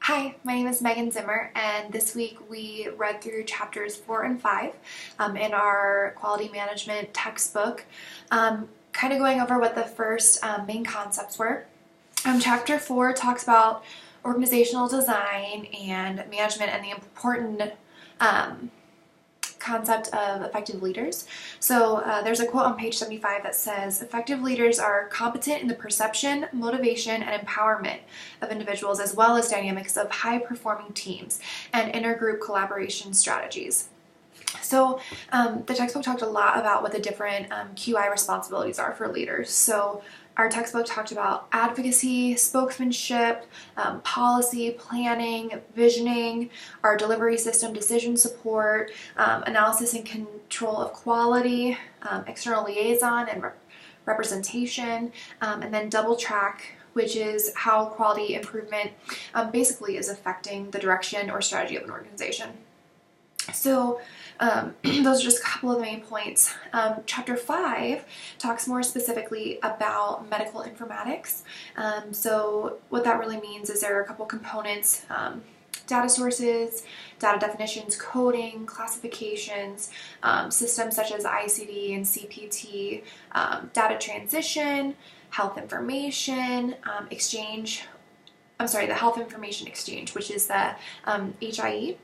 Hi, my name is Megan Zimmer, and this week we read through chapters 4 and 5 in our quality management textbook, kind of going over what the first main concepts were. Chapter 4 talks about organizational design and management and the important concept of effective leaders. So there's a quote on page 75 that says, effective leaders are competent in the perception, motivation, and empowerment of individuals, as well as dynamics of high-performing teams and intergroup collaboration strategies. So the textbook talked a lot about what the different QI responsibilities are for leaders. So our textbook talked about advocacy, spokesmanship, policy, planning, visioning, our delivery system, decision support, analysis and control of quality, external liaison and representation, and then double track, which is how quality improvement basically is affecting the direction or strategy of an organization. So those are just a couple of the main points. Chapter 5 talks more specifically about medical informatics. So what that really means is there are a couple components, data sources, data definitions, coding, classifications, systems such as ICD and CPT, data transition, health information, the Health Information Exchange, which is the HIE,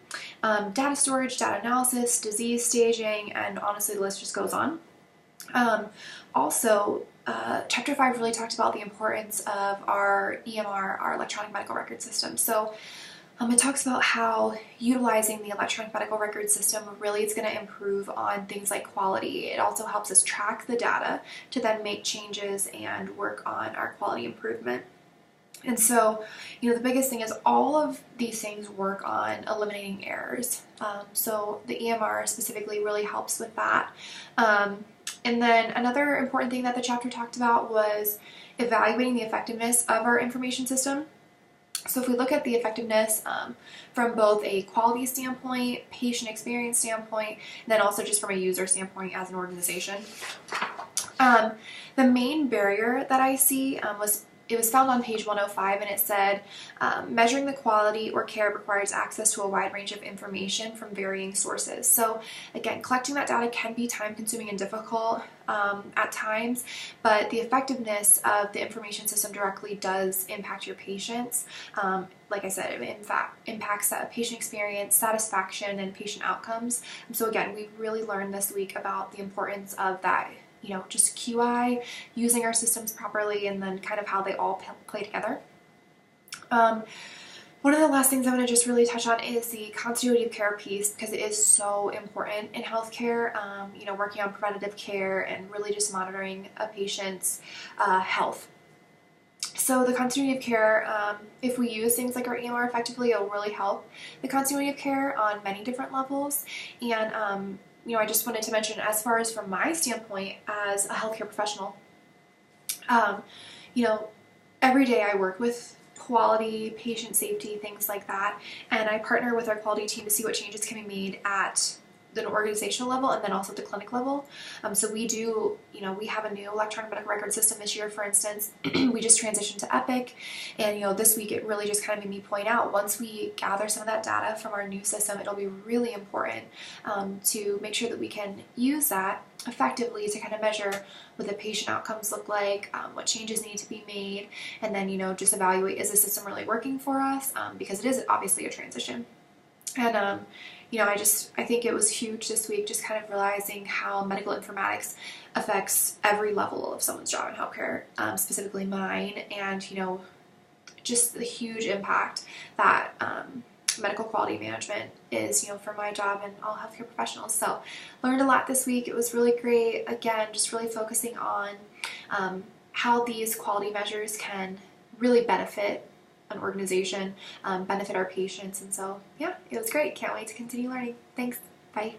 data storage, data analysis, disease staging, and honestly the list just goes on. Also, Chapter 5 really talked about the importance of our EMR, our electronic medical record system. So it talks about how utilizing the electronic medical record system really is going to improve on things like quality. It also helps us track the data to then make changes and work on our quality improvement. And so, the biggest thing is all of these things work on eliminating errors. So the EMR specifically really helps with that. And then another important thing that the chapter talked about was evaluating the effectiveness of our information system. So if we look at the effectiveness from both a quality standpoint, patient experience standpoint, and then also just from a user standpoint as an organization. The main barrier that I see it was found on page 105, and it said, measuring the quality or care requires access to a wide range of information from varying sources. So again, collecting that data can be time-consuming and difficult at times, but the effectiveness of the information system directly does impact your patients. Like I said, it in fact impacts patient experience, satisfaction, and patient outcomes. And so again, we really learned this week about the importance of that, just QI, using our systems properly, and then kind of how they all play together. One of the last things I want to just really touch on is the continuity of care piece, because it is so important in healthcare, working on preventative care and really just monitoring a patient's health. So the continuity of care, if we use things like our EMR effectively, it'll really help the continuity of care on many different levels. And I just wanted to mention, as far as from my standpoint as a healthcare professional, every day I work with quality, patient safety, things like that, and I partner with our quality team to see what changes can be made at the organizational level and then also the clinic level. So we do, we have a new electronic medical record system this year, for instance. We just transitioned to Epic, and this week it really just kind of made me point out, once we gather some of that data from our new system, it'll be really important to make sure that we can use that effectively to kind of measure what the patient outcomes look like, what changes need to be made, and then just evaluate, is the system really working for us, because it is obviously a transition. And I think it was huge this week, just kind of realizing how medical informatics affects every level of someone's job in healthcare, specifically mine, and just the huge impact that medical quality management is, for my job and all healthcare professionals. So learned a lot this week. It was really great. Again, just really focusing on how these quality measures can really benefit an organization, benefit our patients. And so, yeah, it was great. Can't wait to continue learning. Thanks. Bye.